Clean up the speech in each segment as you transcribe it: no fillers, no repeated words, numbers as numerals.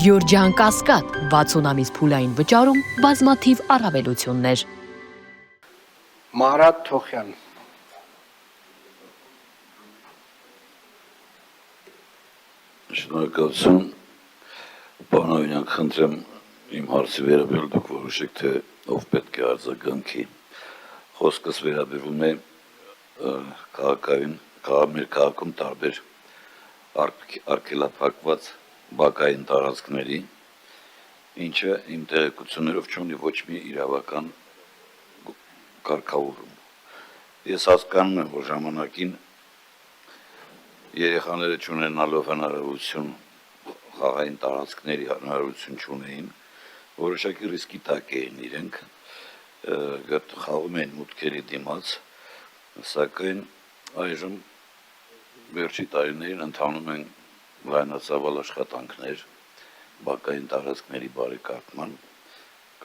Գյորջյան Կասկադ 60 ամիս փուլային վճարում բազմաթիվ առավելություններ։ Մարատ Թոխյան Շնորհակալություն, պարոն Ավինյան, խնդրեմ իմ հարցի վերաբերյալ դուք որոշեք, թե ով պետք է արձագանքի։ Խոսքս վերաբերում է քաղաքային, մեր քաղաքում տարբեր արգելափակված բակային տարածքների, ինչը իմ տեղեկություններով չունի ոչ մի իրավական կարգավորում։ Ես հասկանում եմ, որ ժամանակին երեխաները չունենալով հնարավորություն խաղային տարածքների հնարավորություն չունեին, որոշակի ռիսկի տակ էին իրենք, խաղում էին մուտքերի դիմաց, սակայն այժմ վերջի տարիներին ընթանում են լայնածավալ աշխատանքներ բակային տարածքների բարեկարգման,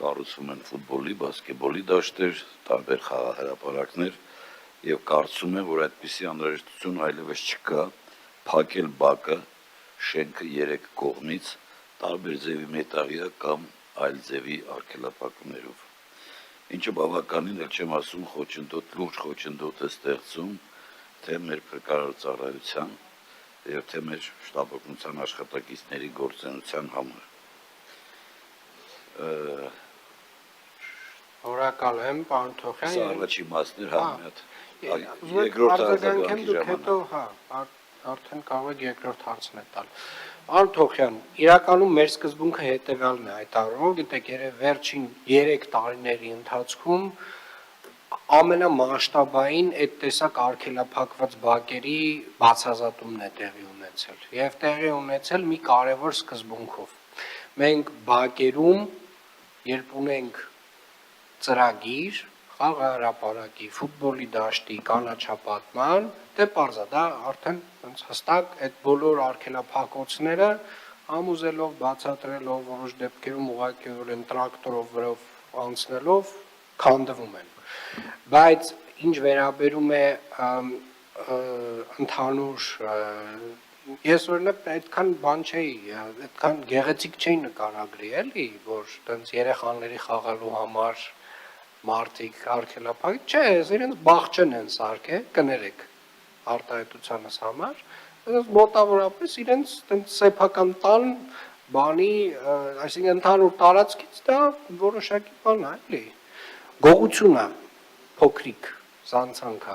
կառուցվում են ֆուտբոլի, բասկետբոլի դաշտեր, տարբեր խաղահրապարակներ եւ կարծում եմ, որ այդպիսի անհրաժեշտություն այլևս չկա փակել բակը շենքը 3 կողմից տարբեր ձևի մետաղյա կամ այլ ձևի արգելափակումներով, ինչը բավականին էլ չեմ ասում լուրջ խոչընդոտ է ստեղծում թե մեր փրկարար ծառայության եւ թե մեր շտապօգնության աշխատակիցների գործունեության համար։ Շնորհակալ եմ, պարոն Թոխյան։ Սա առաջի մասն էր, երկրորդ արձագանքեմ դուք հետո, արդեն կարող եք երկրորդ հարցն է տալ։ Պարոն Թոխյան, իրականում մեր սկզբունքը հետևյալն է այդ առումով, գիտեք, երբ վերջին 3 տարիների ընթացքում ամենամասշտաբային այդ տեսակ արգելափակված բակերի բացահայտումն է տեղի ունեցել եւ տեղի ունեցել մի կարևոր սկզբունքով։ Մենք բակերում, երբ ունենք ծրագիր, խաղահրապարակի, ֆուտբոլի դաշտի, կանաչապատման, դե պարզ է, դա արդեն հստակ այդ բոլոր արգելափակոցները համուզելով, բացատրելով, որոշ դեպքերում ուղղակիորեն տրակտորով վրով անցնելով քանդվում են։ Բայց ինչ վերաբերում է ընդհանուր ես օրինակ այդքան բան չէի, այդքան գեղեցիկ չէի նկարագրի, էլի, որ տենց երեխաների խաղալու համար մարդիկ արգելափակ, չէ, իրենց բաղջեն են սարքել, կներեք արտահայտությանս համար, մոտավորապես իրենց տենց սեփական տան բանի, այսինքն ընդհանուր տարածքից դա որոշակի բան է, էլի, գողություն է, փոքրիկ զանցանք է։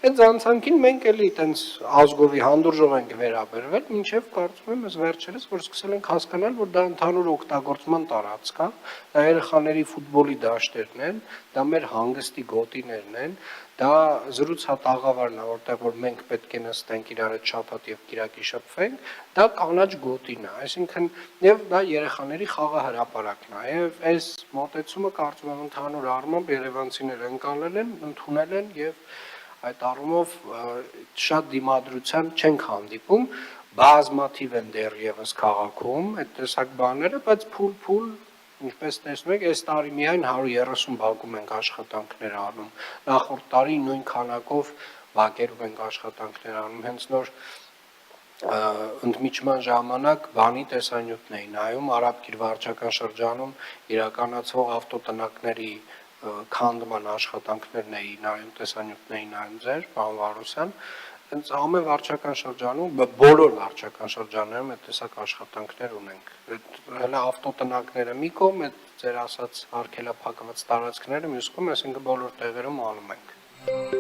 Այդ զանցանքին մենք էլի տենց ազգովի հանդուրժող ենք վերաբերվել, մինչև կարծում եմ ես վերջերս, որ սկսել ենք հասկանալ, որ դա ընդհանուր օգտագործման տարածք է, դա երեխաների ֆուտբոլի դաշտերն են, դա մեր հանգստի գոտիներն են, դա զրուցած աղավարն է, որտեղ որ մենք պետք է նստենք իրար հետ շաբաթ եւ կիրակի շփվենք, դա կանաչ գոտին է, այսինքն եւ դա երեխաների խաղահրապարակն է, եւ այս մոտեցումը կարծում եմ ընդհանուր առմամբ երևանցիները ընկալել են, ընդունել են եւ այդ առումով շատ դիմադրության չենք հանդիպում, բազմաթիվ են դեռևս քաղաքում այդ տեսակ բաները, բայց փուլ ինչպես տեսնում եք, այս տարի միայն 130 բակում ենք աշխատանքներ անում, նախորդ տարի նույն քանակով բակերում ենք աշխատանքներ անում, հենց նոր ընդմիջման ժամանակ բանի տեսանյութն էին նայում, Արաբկիր վարչական շրջանում իրականացվող ավտոտնակների քանդման աշխատանքներն էին նայում, տեսանյութն էին նայում ձեր, պարոն Վարդոսյան, հենց ամեն վարչական շրջանում, բոլոր վարչական շրջաններում այդ տեսակ աշխատանքներ ունենք։ Հələ ավտոտնակները մի կողմ, այդ ձեր ասած արգելափակված տարածքները մյուս կողմ, այսինքն բոլոր տեղերում անում ենք։